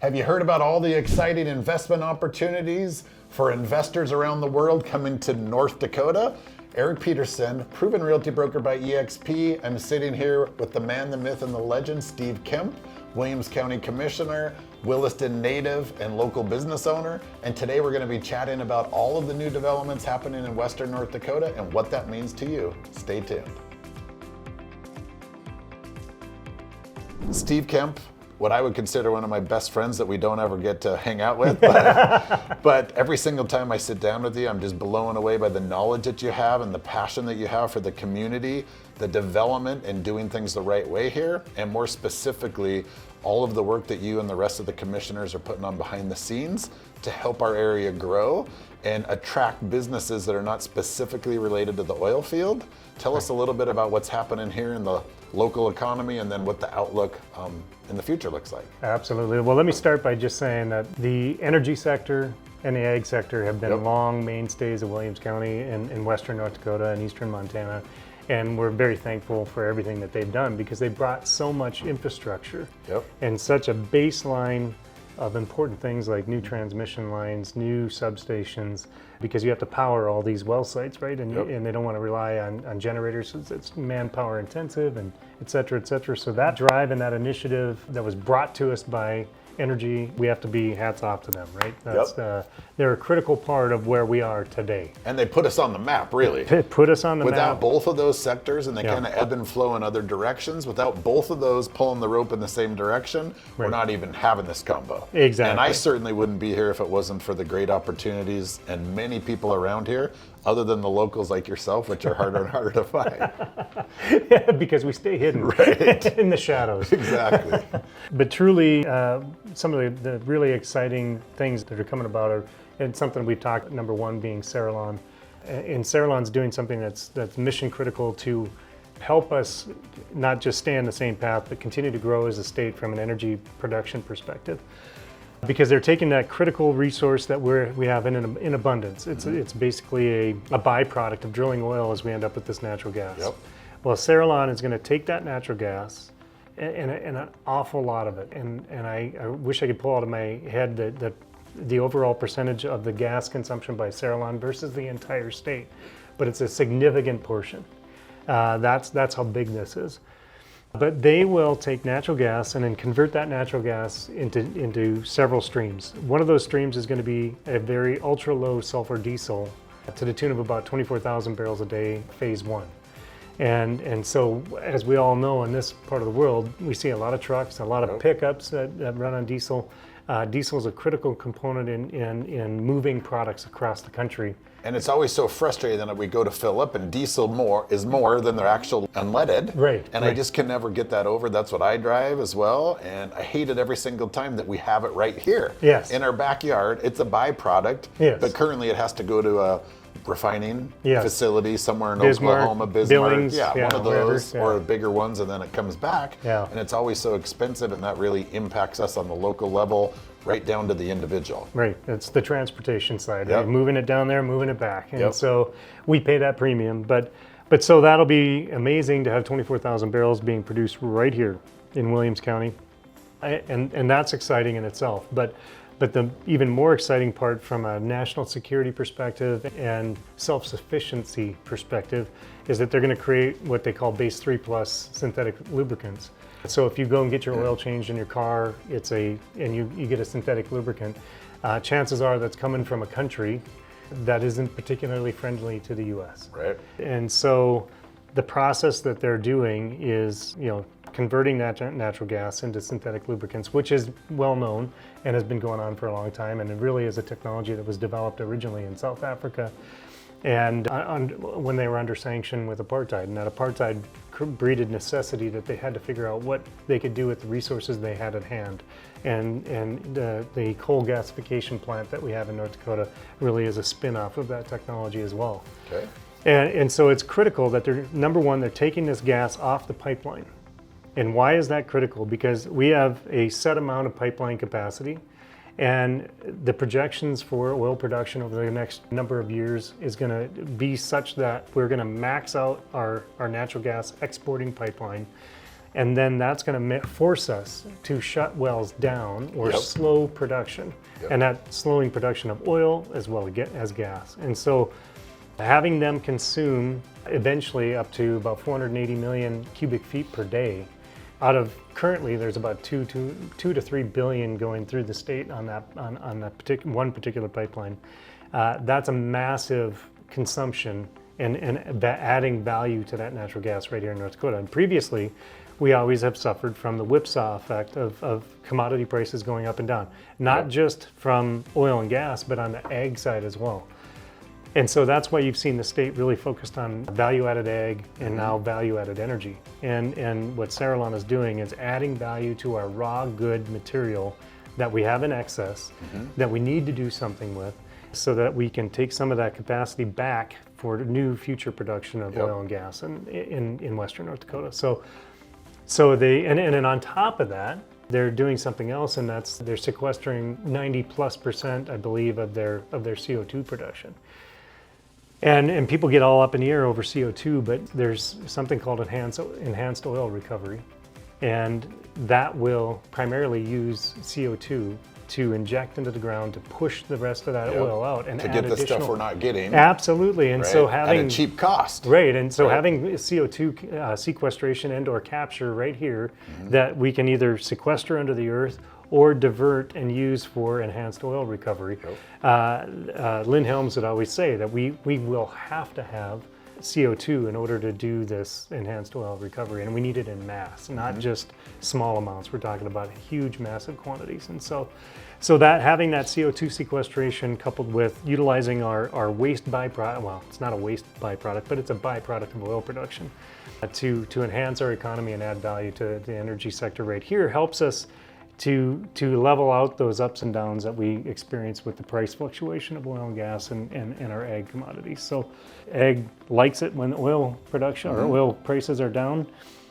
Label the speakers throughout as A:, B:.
A: Have you heard about all the exciting investment opportunities for investors around the world coming to North Dakota? Erik Peterson, proven realty broker by EXP. I'm sitting here with the man, the myth, and the legend, Steve Kemp, Williams County Commissioner, Williston native, and local business owner. And today we're going to be chatting about all of the new developments happening in Western North Dakota and what that means to you. Stay tuned. Steve Kemp, what I would consider one of my best friends that we don't ever get to hang out with. But every single time I sit down with you, I'm just blown away by the knowledge that you have and the passion that you have for the community, the development and doing things the right way here, and more specifically, all of the work that you and the rest of the commissioners are putting on behind the scenes to help our area grow and attract businesses that are not specifically related to the oil field. Tell us a little bit about what's happening here in the local economy and then what the outlook in the future looks like.
B: Absolutely. Well, let me start by just saying that the energy sector and the ag sector have been long mainstays of Williams County in Western North Dakota and Eastern Montana. And we're very thankful for everything that they've done because they brought so much infrastructure and such a baseline of important things like new transmission lines, new substations, because you have to power all these well sites, right? And, and they don't want to rely on generators. It's manpower intensive and et cetera, et cetera. So that drive and that initiative that was brought to us by energy, we have to be hats off to them, right? That's, they're a critical part of where we are today.
A: And they put us on the map, really.
B: Put us on the map.
A: Without both of those sectors, and they kind of ebb and flow in other directions, without both of those pulling the rope in the same direction, we're not even having this combo.
B: Exactly.
A: And I certainly wouldn't be here if it wasn't for the great opportunities and many people around here, other than the locals like yourself, which are harder and harder to find.
B: Because we stay hidden in the shadows.
A: Exactly.
B: But truly, some of the really exciting things that are coming about are, and something we've talked, number one being Sarillon. And Sarillon's doing something that's mission critical to help us not just stay on the same path, but continue to grow as a state from an energy production perspective. Because they're taking that critical resource that we have in abundance. It's basically a byproduct of drilling oil as we end up with this natural gas. Well, Sarillon is going to take that natural gas and an awful lot of it. And I wish I could pull out of my head the overall percentage of the gas consumption by Sarillon versus the entire state, but it's a significant portion. That's how big this is. But they will take natural gas and then convert that natural gas into several streams. One of those streams is going to be a very ultra low sulfur diesel to the tune of about 24,000 barrels a day, phase one. And so, as we all know, in this part of the world, we see a lot of trucks, a lot of pickups that run on diesel. Diesel is a critical component in moving products across the country.
A: And it's always so frustrating that we go to fill up and diesel is more than their actual unleaded. I just can never get that over. That's what I drive as well. And I hate it every single time that we have it right here. In our backyard. It's a byproduct. But currently it has to go to a refining facility somewhere in Oklahoma, Bismarck,
B: Billings,
A: one of those, or bigger ones, and then it comes back. And it's always so expensive, and that really impacts us on the local level, right down to the individual.
B: It's the transportation side, moving it down there, moving it back. And so we pay that premium, but so that'll be amazing to have 24,000 barrels being produced right here in Williams County. And that's exciting in itself. But the even more exciting part from a national security perspective and self-sufficiency perspective is that they're going to create what they call base 3+ synthetic lubricants. So if you go and get your oil changed in your car, and you get a synthetic lubricant, chances are that's coming from a country that isn't particularly friendly to the U.S. And so the process that they're doing is, converting that natural gas into synthetic lubricants, which is well known and has been going on for a long time, and it really is a technology that was developed originally in South Africa, and when they were under sanction with apartheid. And that apartheid breeded necessity that they had to figure out what they could do with the resources they had at hand. And the coal gasification plant that we have in North Dakota really is a spin-off of that technology as well. And so it's critical that number one, they're taking this gas off the pipeline. And why is that critical? Because we have a set amount of pipeline capacity, and the projections for oil production over the next number of years is going to be such that we're going to max out our natural gas exporting pipeline And then that's going to force us to shut wells down or slow production. And that slowing production of oil as well as gas. And so having them consume eventually up to about 480 million cubic feet per day. Out of currently, there's about 2 to 3 billion going through the state on that one particular pipeline. That's a massive consumption and adding value to that natural gas right here in North Dakota. And previously, we always have suffered from the whipsaw effect of commodity prices going up and down, not just from oil and gas, but on the ag side as well. And so that's why you've seen the state really focused on value-added ag and now value-added energy. And what Sarillon is doing is adding value to our raw good material that we have in excess, that we need to do something with, so that we can take some of that capacity back for new future production of oil and gas in Western North Dakota. So they, and then on top of that, they're doing something else, and that's they're sequestering 90+%, I believe, of their CO2 production. And people get all up in the air over CO2, but there's something called enhanced oil recovery, and that will primarily use CO2 to inject into the ground to push the rest of that oil out and
A: to
B: add
A: get the
B: additional
A: stuff we're not getting.
B: Absolutely, and so having
A: at a cheap cost.
B: Right, and so having CO2 sequestration and/or capture right here that we can either sequester under the earth or divert and use for enhanced oil recovery. Lynn Helms would always say that we will have to have CO2 in order to do this enhanced oil recovery, and we need it in mass, not just small amounts. We're talking about huge, massive quantities. And so that having that CO2 sequestration coupled with utilizing our waste byproduct, well, it's not a waste byproduct, but it's a byproduct of oil production, to enhance our economy and add value to the energy sector right here helps us to level out those ups and downs that we experience with the price fluctuation of oil and gas and our ag commodities. So ag likes it when oil production or oil prices are down,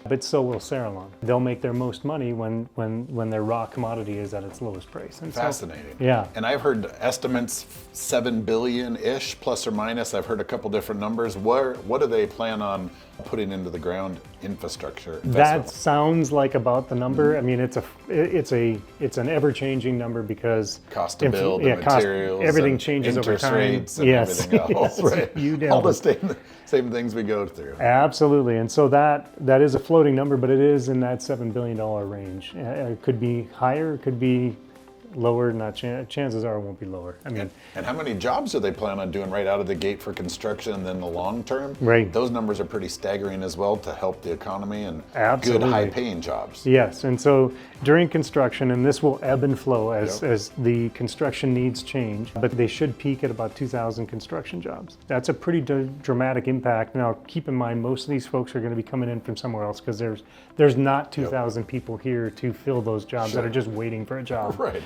B: but so will Sarillon. They'll make their most money when their raw commodity is at its lowest price. And
A: Fascinating.
B: So,
A: And I've heard estimates 7 billion-ish, plus or minus. I've heard a couple different numbers. What do they plan on putting into the ground infrastructure investment?
B: That sounds like about the number. I mean, it's an ever-changing number because
A: cost to build, the materials,
B: everything changes over time.
A: Rates and everything else. Right.
B: All
A: the same things we go through.
B: Absolutely, and so that is a floating number, but it is in that $7 billion range. It could be higher, it could be lower. Not chances are it won't be lower. I mean,
A: and how many jobs do they plan on doing right out of the gate for construction, and then the long term?
B: Right.
A: Those numbers are pretty staggering as well to help the economy and
B: Absolutely.
A: Good high-paying jobs.
B: Yes, and so during construction, and this will ebb and flow as the construction needs change, but they should peak at about 2,000 construction jobs. That's a pretty dramatic impact. Now, keep in mind, most of these folks are going to be coming in from somewhere else because there's not 2,000 people here to fill those jobs that are just waiting for a job.
A: Right.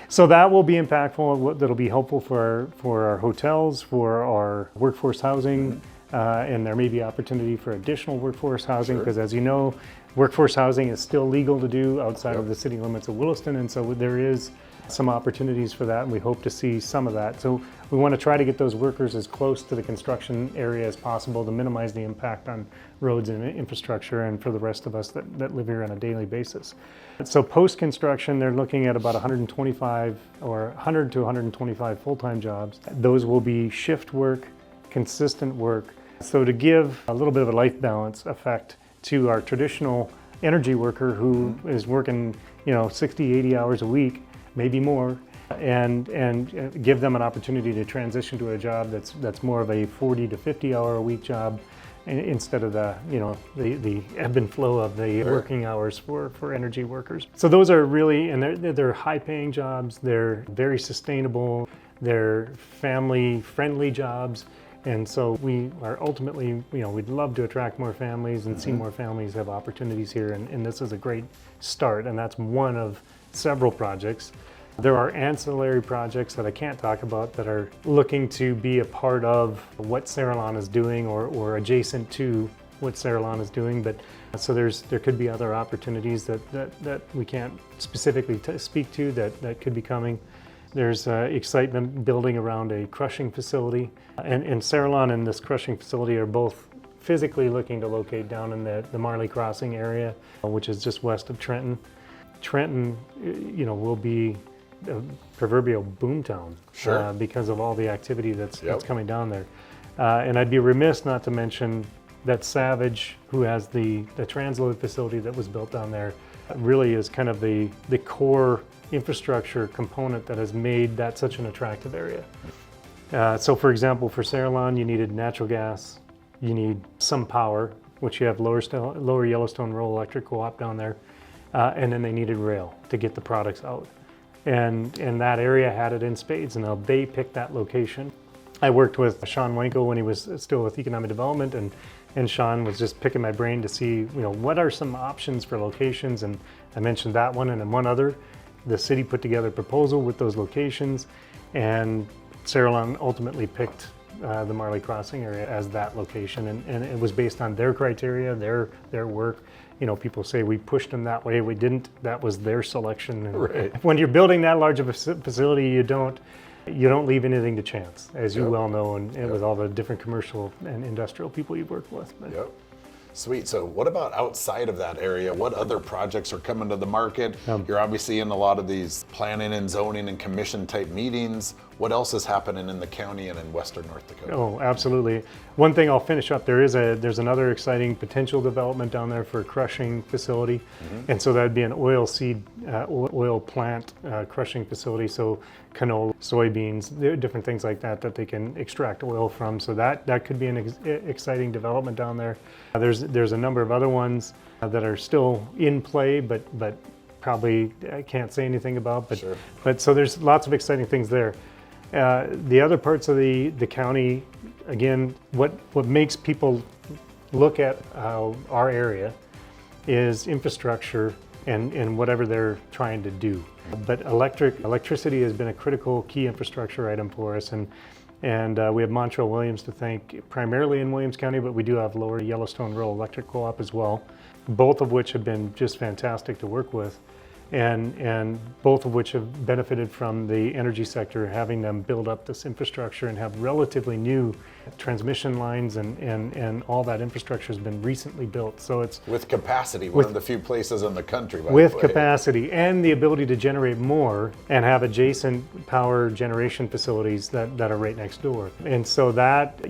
B: So that will be impactful. That'll be helpful for our hotels, for our workforce housing, and there may be opportunity for additional workforce housing because, as you know, workforce housing is still legal to do outside of the city limits of Williston, and so there is some opportunities for that, and we hope to see some of that. So we want to try to get those workers as close to the construction area as possible to minimize the impact on roads and infrastructure and for the rest of us that live here on a daily basis. So post-construction, they're looking at about 125 or 100 to 125 full-time jobs. Those will be shift work, consistent work. So to give a little bit of a life balance effect to our traditional energy worker who is working, 60, 80 hours a week, maybe more, and give them an opportunity to transition to a job that's more of a 40 to 50 hour a week job instead of the ebb and flow of the working hours for energy workers. So those are really, and they're high paying jobs, they're very sustainable, they're family friendly jobs. And so we are ultimately, we'd love to attract more families and see more families have opportunities here. And this is a great start. And that's one of several projects. There are ancillary projects that I can't talk about that are looking to be a part of what Sarillon is doing or adjacent to what Sarillon is doing. But so there could be other opportunities that we can't specifically speak to that could be coming. There's excitement building around a crushing facility, and Sarillon and this crushing facility are both physically looking to locate down in the Marley Crossing area, which is just west of Trenton. Trenton, will be a proverbial boomtown,
A: Sure.
B: because of all the activity that's coming down there. And I'd be remiss not to mention that Savage, who has the transload facility that was built down there, really is kind of the core infrastructure component that has made that such an attractive area. So for example, for Saralon, you needed natural gas, you need some power, which you have Lower Yellowstone Rural Electric Co-op down there, and then they needed rail to get the products out. And that area had it in spades, and now they picked that location. I worked with Sean Wenko when he was still with Economic Development, and Sean was just picking my brain to see, what are some options for locations, and I mentioned that one and then one other. The city put together a proposal with those locations, and Saralon ultimately picked the Marley Crossing area as that location, and it was based on their criteria, their work. People say we pushed them that way. We didn't. That was their selection. And
A: Right.
B: when you're building that large of a facility, you don't leave anything to chance, as you well know, and with all the different commercial and industrial people you've worked with. But
A: Yep. Sweet. So what about outside of that area? What other projects are coming to the market? You're obviously in a lot of these planning and zoning and commission type meetings. What else is happening in the county and in western North Dakota?
B: Oh, absolutely. One thing I'll finish up, there's another exciting potential development down there for a crushing facility. And so that'd be an oil plant crushing facility. So canola, soybeans, different things like that they can extract oil from. So that could be an exciting development down there. There's a number of other ones that are still in play, but probably I can't say anything about. But
A: Sure.
B: but so there's lots of exciting things there. The other parts of the county, again, what makes people look at our area is infrastructure and whatever they're trying to do. But electricity has been a critical key infrastructure item for us, and we have Montreal Williams to thank primarily in Williams County, but we do have Lower Yellowstone Rural Electric Co-op as well, both of which have been just fantastic to work with. And both of which have benefited from the energy sector, having them build up this infrastructure and have relatively new transmission lines, and all that infrastructure has been recently built. So it's
A: With capacity, one of the few places in the country. By
B: with
A: the way.
B: capacity and the ability to generate more and have adjacent power generation facilities that are right next door. And so that,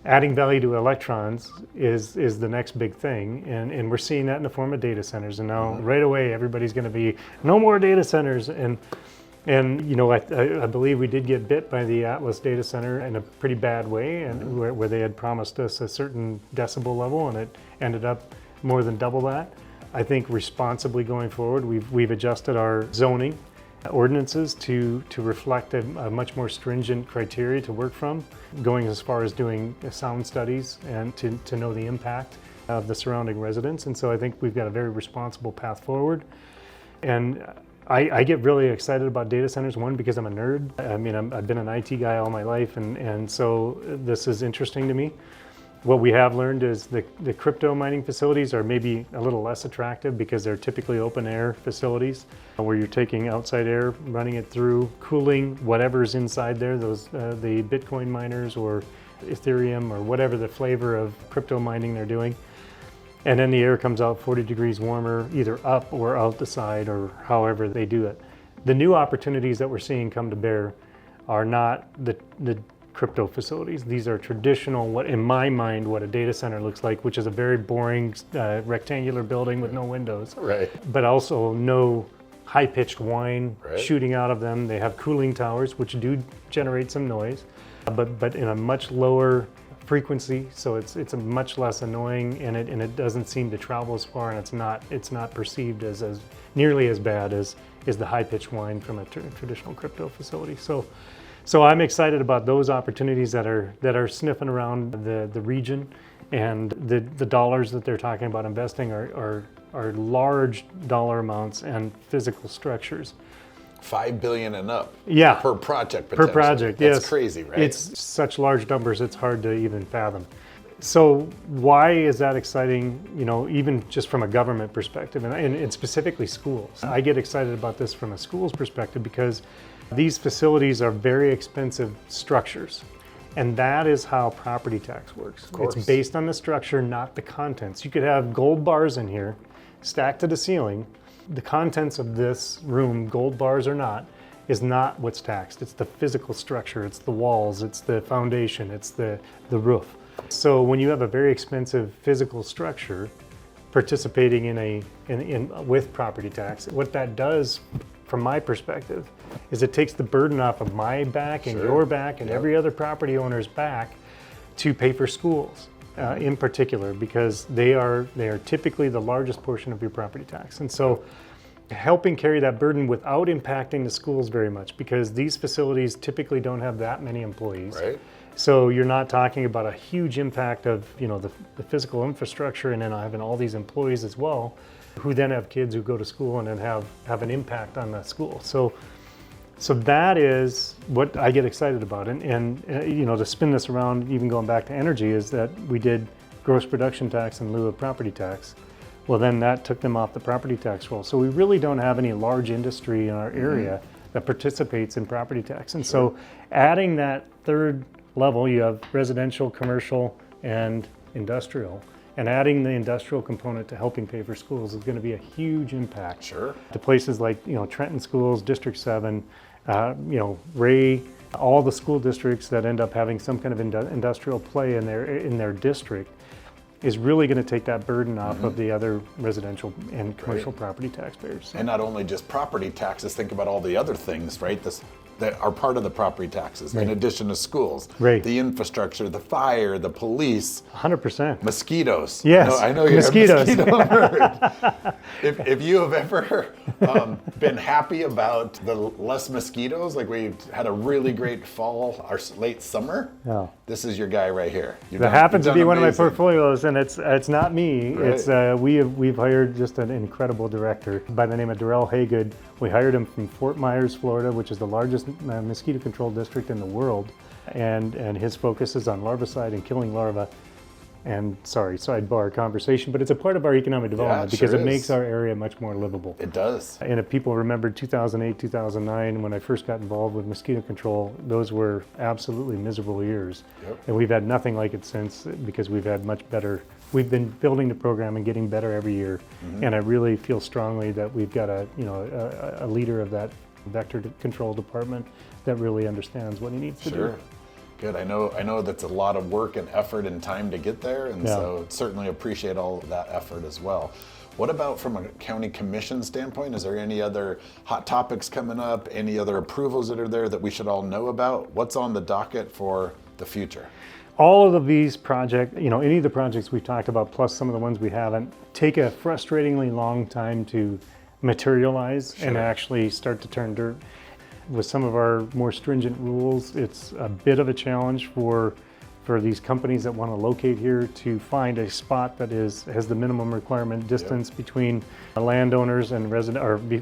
B: adding value to electrons is the next big thing, and we're seeing that in the form of data centers. And now right away everybody's going to be no more data centers, and I believe we did get bit by the Atlas data center in a pretty bad way, and where they had promised us a certain decibel level, and it ended up more than double that. I think responsibly going forward, we've adjusted our zoning ordinances to reflect a much more stringent criteria to work from, going as far as doing sound studies and to know the impact of the surrounding residents. And so I think we've got a very responsible path forward. And I get really excited about data centers, one, because I'm a nerd. I mean, I've been an IT guy all my life, and so this is interesting to me. What we have learned is the crypto mining facilities are maybe a little less attractive because they're typically open air facilities where you're taking outside air, running it through, cooling whatever's inside there, the Bitcoin miners or Ethereum or whatever the flavor of crypto mining they're doing. And then the air comes out 40 degrees warmer, either up or out the side, or however they do it. The new opportunities that we're seeing come to bear are not the crypto facilities. These are traditional, in my mind, what a data center looks like, which is a very boring rectangular building with no windows.
A: Right.
B: But also no high-pitched whine shooting out of them. They have cooling towers, which do generate some noise, but in a much lower frequency, so it's a much less annoying, and it doesn't seem to travel as far, and it's not perceived as nearly as bad as the high-pitched whine from a traditional crypto facility. So I'm excited about those opportunities that are sniffing around the region, and the dollars that they're talking about investing are large dollar amounts and physical structures.
A: $5 billion and up.
B: Yeah.
A: Per project.
B: Per project,
A: That's
B: yes.
A: crazy, right?
B: It's such large numbers, it's hard to even fathom. So why is that exciting, even just from a government perspective, and specifically schools? I get excited about this from a school's perspective because these facilities are very expensive structures. And that is how property tax works. It's based on the structure, not the contents. You could have gold bars in here, stacked to the ceiling. The contents of this room, gold bars or not, is not what's taxed. It's the physical structure, it's the walls, it's the foundation, it's the roof. So when you have a very expensive physical structure participating with property tax, what that does, from my perspective, is it takes the burden off of my back and your back and every other property owner's back to pay for schools in particular, because they are typically the largest portion of your property tax. And so helping carry that burden without impacting the schools very much, because these facilities typically don't have that many employees.
A: Right.
B: So you're not talking about a huge impact of the physical infrastructure, and then having all these employees as well, who then have kids who go to school and then have an impact on the school. So that is what I get excited about. And to spin this around, even going back to energy, is that we did gross production tax in lieu of property tax. Well, then that took them off the property tax roll. So we really don't have any large industry in our area that participates in property tax. And so adding that third level, you have residential, commercial, and industrial. And adding the industrial component to helping pay for schools is going to be a huge impact.
A: Sure.
B: To places like Trenton Schools, District 7, Ray, all the school districts that end up having some kind of industrial play in their district, is really going to take that burden off of the other residential and commercial property taxpayers.
A: And not only just property taxes, think about all the other things, right? That are part of the property taxes, in addition to schools.
B: Right.
A: The infrastructure, the fire, the police.
B: 100%.
A: Mosquitoes.
B: Yes.
A: I know you're
B: mosquitoes.
A: a mosquito nerd. if you have ever been happy about the less mosquitoes, like we had a really great fall or late summer, this is your guy right here.
B: That happens to be one of my portfolios, and it's not me.
A: Right.
B: It's we've hired just an incredible director by the name of Darrell Haygood. We hired him from Fort Myers, Florida, which is the largest mosquito control district in the world, and his focus is on larvicide and killing larvae. And sorry, sidebar conversation, but it's a part of our economic development because it makes our area much more livable.
A: It does.
B: And if people remember 2008, 2009, when I first got involved with mosquito control, those were absolutely miserable years.
A: Yep.
B: And we've had nothing like it since, because we've had much better. We've been building the program and getting better every year. And I really feel strongly that we've got a leader of that vector control department that really understands what he needs to do.
A: Good. I know that's a lot of work and effort and time to get there, and so certainly appreciate all of that effort as well. What about from a county commission standpoint? Is there any other hot topics coming up? Any other approvals that are there that we should all know about? What's on the docket for the future?
B: All of these projects, any of the projects we've talked about, plus some of the ones we haven't, take a frustratingly long time to materialize and actually start to turn dirt. With some of our more stringent rules, it's a bit of a challenge for these companies that want to locate here to find a spot that has the minimum requirement distance between landowners and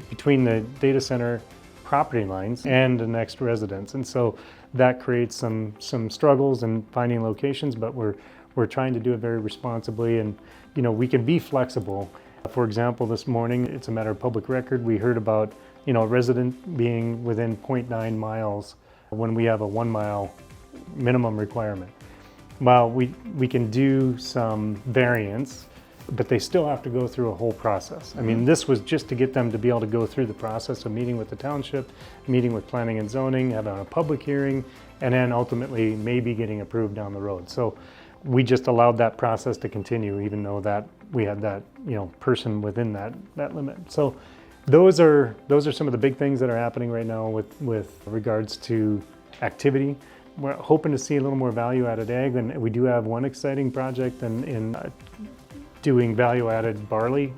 B: between the data center property lines and the next residence. And so that creates some struggles in finding locations, but we're trying to do it very responsibly, and we can be flexible. For example, this morning, it's a matter of public record, we heard about a resident being within 0.9 miles when we have a 1 mile minimum requirement. Well, we can do some variance, but they still have to go through a whole process. I mean, this was just to get them to be able to go through the process of meeting with the township, meeting with planning and zoning, having a public hearing, and then ultimately maybe getting approved down the road. So we just allowed that process to continue, even though that we had that person within that limit. So those are some of the big things that are happening right now with regards to activity. We're hoping to see a little more value-added ag, and we do have one exciting project in doing value-added barley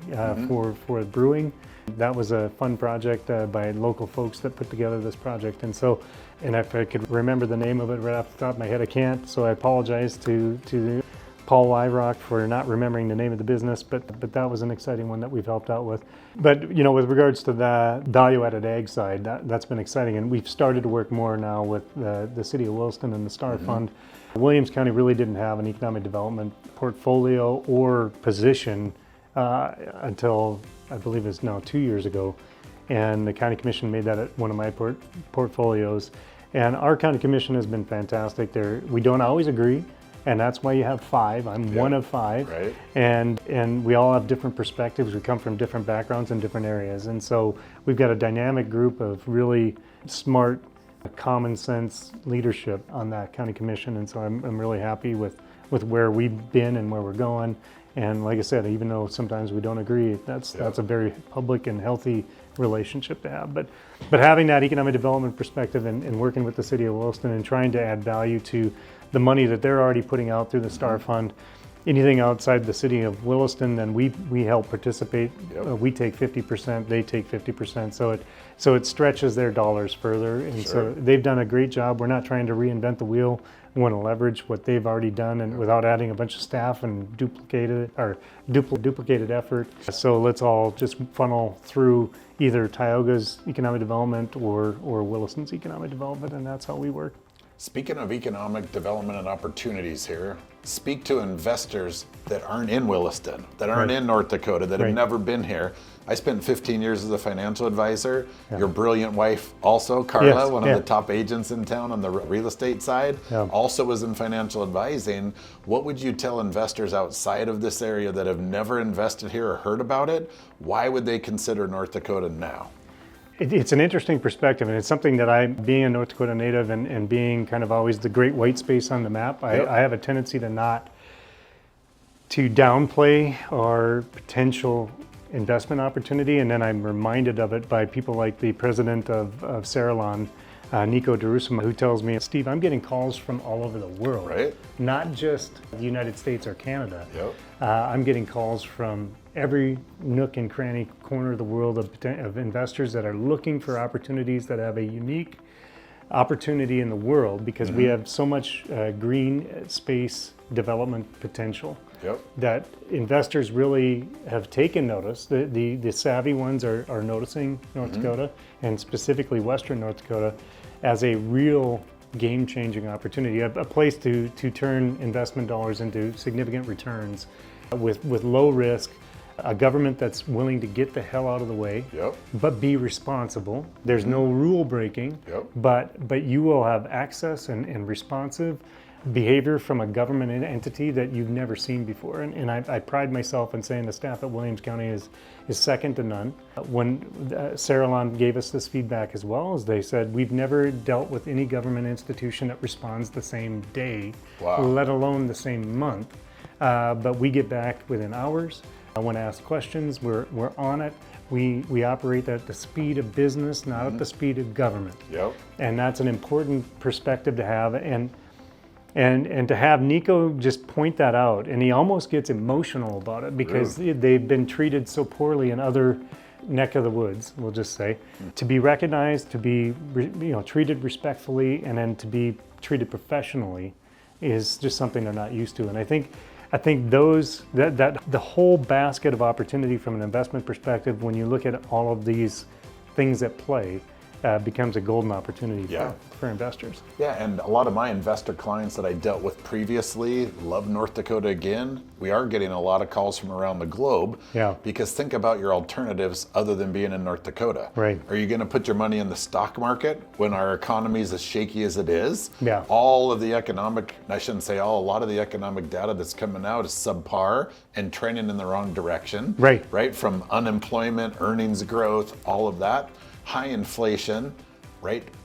B: for brewing. That was a fun project by local folks that put together this project, and if I could remember the name of it right off the top of my head, I can't. So I apologize to Paul Wyrock for not remembering the name of the business, but that was an exciting one that we've helped out with. But with regards to the value-added ag side, that's been exciting, and we've started to work more now with the city of Williston and the STAR Fund. Williams County really didn't have an economic development portfolio or position until I believe it's now 2 years ago, and the county commission made that one of my portfolios. And our county commission has been fantastic. We don't always agree, and that's why you have 5. I'm one of 5.
A: Right.
B: And we all have different perspectives. We come from different backgrounds in different areas. And so we've got a dynamic group of really smart, common sense leadership on that county commission. And so I'm really happy with where we've been and where we're going. And like I said, even though sometimes we don't agree, that's a very public and healthy relationship to have. But having that economic development perspective and working with the city of Williston and trying to add value to the money that they're already putting out through the STAR Fund, anything outside the city of Williston, then we help participate. We take 50%, they take 50%. So it stretches their dollars further. And so they've done a great job. We're not trying to reinvent the wheel. We want to leverage what they've already done and without adding a bunch of staff and duplicated effort. So let's all just funnel through either Tioga's economic development or Williston's economic development, and that's how we work.
A: Speaking of economic development and opportunities here, speak to investors that aren't in Williston, that aren't in North Dakota, that have never been here. I spent 15 years as a financial advisor. Your brilliant wife also, Carla, one of the top agents in town on the real estate side, also was in financial advising. What would you tell investors outside of this area that have never invested here or heard about it? Why would they consider North Dakota now?
B: It's an interesting perspective, and it's something that being a North Dakota native and being kind of always the great white space on the map, I have a tendency to downplay our potential investment opportunity, and then I'm reminded of it by people like the president of Saralon, Nico DeRusima, who tells me, Steve, I'm getting calls from all over the world, not just the United States or Canada. I'm getting calls from every nook and cranny corner of the world of investors that are looking for opportunities that have a unique opportunity in the world, because we have so much green space development potential that investors really have taken notice. The savvy ones are noticing North Dakota, and specifically Western North Dakota, as a real game-changing opportunity, a place to turn investment dollars into significant returns with low risk, a government that's willing to get the hell out of the way, but be responsible. There's no rule breaking, but you will have access and responsive behavior from a government entity that you've never seen before. And I pride myself in saying the staff at Williams County is second to none. When Saralon gave us this feedback as well, as they said, we've never dealt with any government institution that responds the same day, let alone the same month. But we get back within hours. When asked questions, we're on it. We operate at the speed of business, not at the speed of government. And that's an important perspective to have. And to have Nico just point that out, and he almost gets emotional about it because they've been treated so poorly in other neck of the woods, we'll just say. To be recognized, to be treated respectfully, and then to be treated professionally is just something they're not used to. And I think that the whole basket of opportunity from an investment perspective, when you look at all of these things at play, becomes a golden opportunity for investors.
A: And a lot of my investor clients that I dealt with previously love North Dakota again. We are getting a lot of calls from around the globe because think about your alternatives other than being in North Dakota. Are you going to put your money in the stock market when our economy is as shaky as it is? All of the economic, I shouldn't say all, a lot of the economic data that's coming out is subpar and trending in the wrong direction. From unemployment, earnings growth, all of that. High inflation,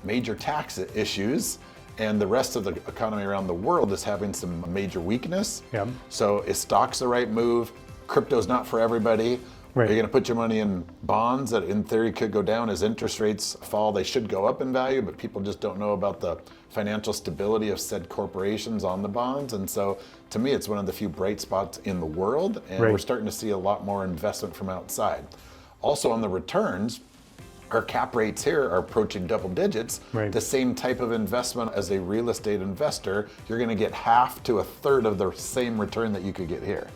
A: major tax issues, and the rest of the economy around the world is having some major weakness. So is stocks the right move? Crypto's not for everybody. Are you going to put your money in bonds that in theory could go down as interest rates fall? They should go up in value, but people just don't know about the financial stability of said corporations on the bonds. And so to me, it's one of the few bright spots in the world, and we're starting to see a lot more investment from outside. Also on the returns, our cap rates here are approaching double digits. The same type of investment as a real estate investor, you're going to get half to a third of the same return that you could get here.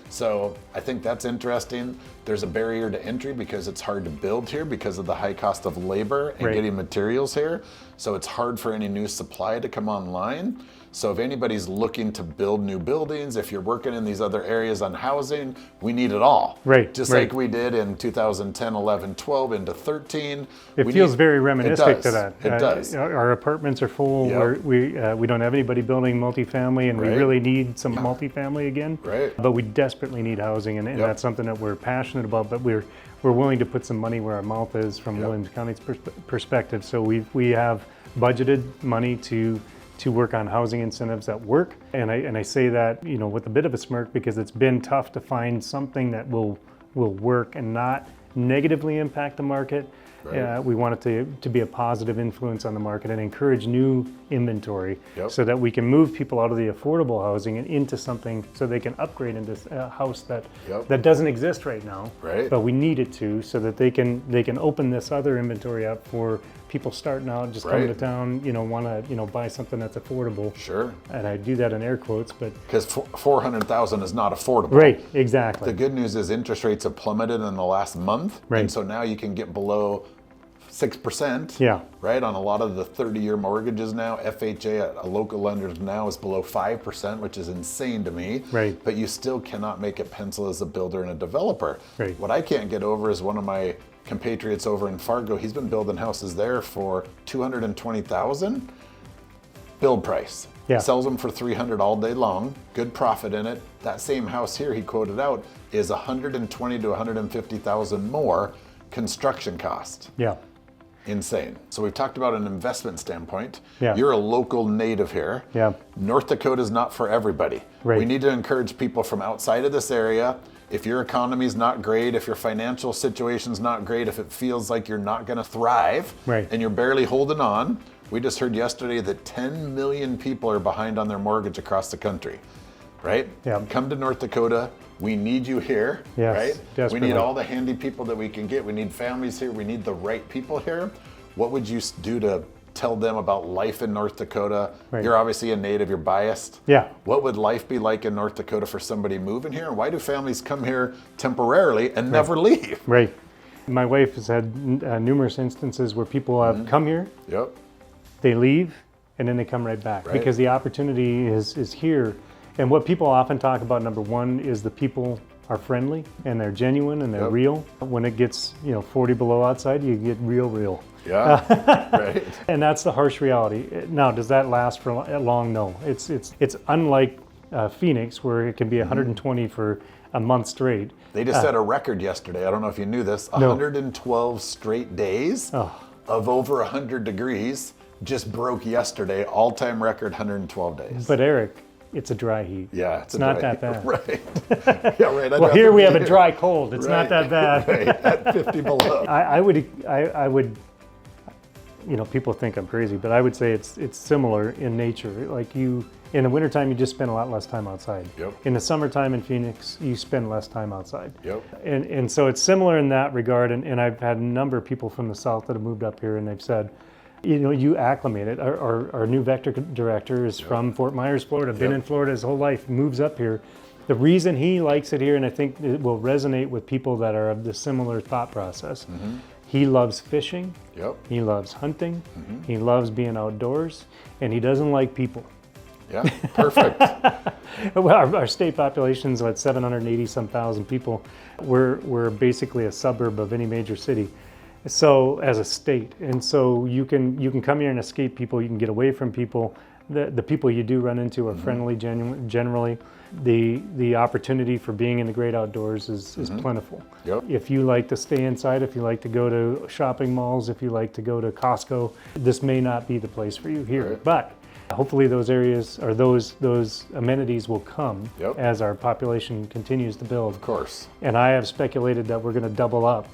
A: So I think that's interesting. There's a barrier to entry because it's hard to build here because of the high cost of labor and getting materials here. So it's hard for any new supply to come online. So if anybody's looking to build new buildings, if you're working in these other areas on housing, we need it all.
B: Right.
A: Just
B: right.
A: like we did in 2010, 11, 12 into 13.
B: It feels very reminiscent to that.
A: It does.
B: Our apartments are full.
A: Yep.
B: We don't have anybody building multifamily, and we
A: Right.
B: really need some multifamily again.
A: Right.
B: But we desperately need housing, and that's something that we're passionate about. But we're willing to put some money where our mouth is from Williams County's perspective. So we have budgeted money to work on housing incentives that work. And I say that, with a bit of a smirk, because it's been tough to find something that will work and not negatively impact the market.
A: Right.
B: We want it to be a positive influence on the market and encourage new inventory so that we can move people out of the affordable housing and into something so they can upgrade into a house that doesn't exist right now.
A: Right.
B: But we need it to, so that they can open this other inventory up for people starting out, just coming to town, want to buy something that's affordable.
A: Sure.
B: And I do that in air quotes, but
A: because $400,000 is not affordable.
B: Right, exactly.
A: The good news is interest rates have plummeted in the last month, and so now you can get below 6%.
B: Yeah.
A: Right, on a lot of the 30-year mortgages now. FHA at a local lender now is below 5%, which is insane to me.
B: Right.
A: But you still cannot make it pencil as a builder and a developer.
B: Right.
A: What I can't get over is one of my compatriots over in Fargo. He's been building houses there for $220,000 build price.
B: Yeah.
A: Sells them for $300 all day long. Good profit in it. That same house here he quoted out is $120,000 to $150,000 more construction cost.
B: Yeah.
A: Insane. So we've talked about an investment standpoint.
B: Yeah.
A: You're a local native here.
B: Yeah.
A: North Dakota is not for everybody.
B: Right.
A: We need to encourage people from outside of this area. If your economy is not great, if your financial situation's not great, if it feels like you're not going to thrive, and you're barely holding on, we just heard yesterday that 10 million people are behind on their mortgage across the country, right?
B: Yeah.
A: Come to North Dakota. We need you here, right?
B: Desperately.
A: We need all the handy people that we can get. We need families here. We need the right people here. What would you do to tell them about life in North Dakota?
B: Right.
A: You're obviously a native, you're biased.
B: Yeah.
A: What would life be like in North Dakota for somebody moving here? And why do families come here temporarily and never leave?
B: Right. My wife has had numerous instances where people have come here, they leave, and then they come right back because the opportunity is here. And what people often talk about, number one, is the people are friendly and they're genuine and they're real. When it gets 40 below outside, you get real.
A: Yeah, right.
B: And that's the harsh reality. Now, does that last for long? No. It's unlike Phoenix, where it can be 120 for a month straight.
A: They just set a record yesterday. I don't know if you knew this. 112 straight days of over 100 degrees just broke yesterday. All-time record, 112 days.
B: But Erik, it's a dry heat.
A: Yeah,
B: it's not that bad.
A: Right. Yeah, right.
B: Well, here we have a dry cold. It's not that bad.
A: Right, at 50 below.
B: I would, people think I'm crazy, but I would say it's similar in nature. Like in the wintertime, you just spend a lot less time outside.
A: Yep.
B: In the summertime in Phoenix, you spend less time outside.
A: Yep.
B: And so it's similar in that regard. And I've had a number of people from the South that have moved up here, and they've said, you acclimate it. Our new vector director is from Fort Myers, Florida, been in Florida his whole life, moves up here. The reason he likes it here, and I think it will resonate with people that are of the similar thought process, he loves fishing, he loves hunting, he loves being outdoors, and he doesn't like people.
A: Yeah, perfect.
B: Well, our state population is like 780-some thousand people. We're basically a suburb of any major city. So as a state, and so you can come here and escape people. You can get away from people. The people you do run into are friendly, generally. The opportunity for being in the great outdoors is plentiful.
A: Yep.
B: If you like to stay inside, if you like to go to shopping malls, if you like to go to Costco, this may not be the place for you here.
A: Right.
B: But hopefully those areas or those amenities will come as our population continues to build.
A: Of course.
B: And I have speculated that we're going to double up.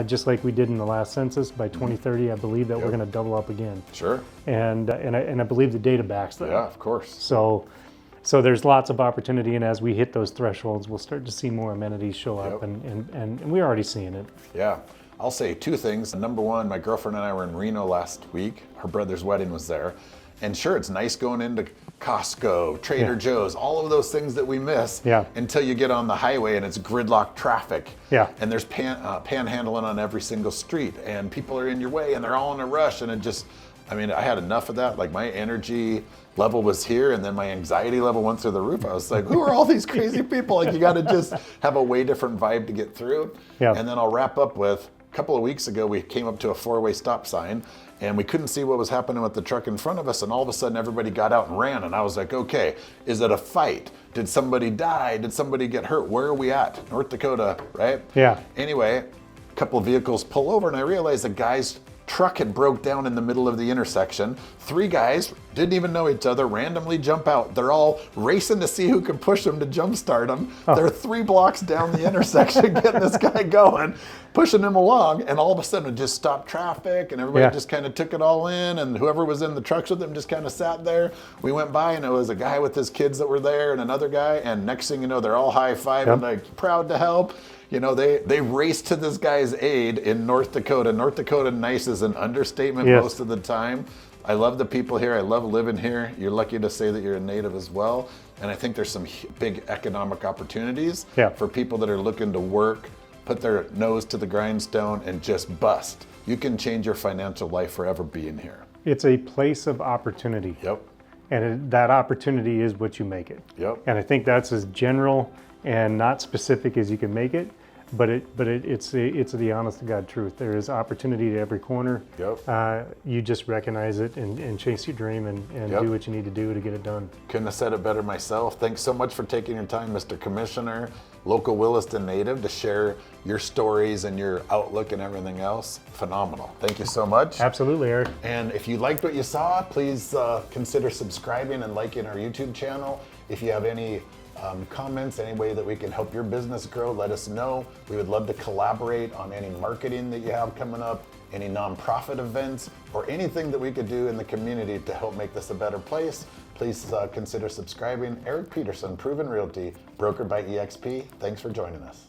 B: Just like we did in the last census, by 2030, I believe that we're going to double up again.
A: Sure.
B: And I believe the data backs that.
A: Yeah, of course.
B: So there's lots of opportunity, and as we hit those thresholds, we'll start to see more amenities show up, and we're already seeing it.
A: Yeah. I'll say two things. Number one, my girlfriend and I were in Reno last week. Her brother's wedding was there. And sure, it's nice going into Costco, Trader Joe's, all of those things that we miss until you get on the highway and it's gridlock traffic.
B: Yeah.
A: And there's panhandling on every single street, and people are in your way and they're all in a rush, and it just I mean, I had enough of that. Like my energy level was here, and then my anxiety level went through the roof. I was like, who are all these crazy people? Like you got to just have a way different vibe to get through.
B: Yeah.
A: And then I'll wrap up with, a couple of weeks ago, we came up to a 4-way stop sign, and we couldn't see what was happening with the truck in front of us, and all of a sudden everybody got out and ran, and I was like, okay, is it a fight? Did somebody die? Did somebody get hurt? Where are we at? North Dakota, right?
B: Yeah.
A: Anyway, a couple of vehicles pull over, and I realized the guy's truck had broke down in the middle of the intersection. 3 guys didn't even know each other, randomly jump out. They're all racing to see who can push them to jumpstart them. Oh. They're 3 blocks down the intersection getting this guy going, pushing him along, and all of a sudden it just stopped traffic, and everybody just kind of took it all in, and whoever was in the trucks with them just kind of sat there. We went by, and it was a guy with his kids that were there, and another guy, and next thing you know, they're all high-fiving, like proud to help. You know, they raced to this guy's aid in North Dakota. North Dakota nice is an understatement most of the time. I love the people here. I love living here. You're lucky to say that you're a native as well. And I think there's some big economic opportunities for people that are looking to work, put their nose to the grindstone, and just bust. You can change your financial life forever being here.
B: It's a place of opportunity.
A: Yep.
B: And that opportunity is what you make it.
A: Yep.
B: And I think that's as general and not specific as you can make it, but it's the honest to God truth. There is opportunity to every corner.
A: Yep.
B: You just recognize it and chase your dream and do what you need to do to get it done.
A: Couldn't have said it better myself. Thanks so much for taking your time, Mr. Commissioner, local Williston native, to share your stories and your outlook and everything else. Phenomenal. Thank you so much.
B: Absolutely, Eric.
A: And if you liked what you saw, please consider subscribing and liking our YouTube channel. If you have any comments, any way that we can help your business grow, let us know. We would love to collaborate on any marketing that you have coming up, any nonprofit events, or anything that we could do in the community to help make this a better place. Please consider subscribing. Erik Peterson, Proven Realty, brokered by EXP. Thanks for joining us.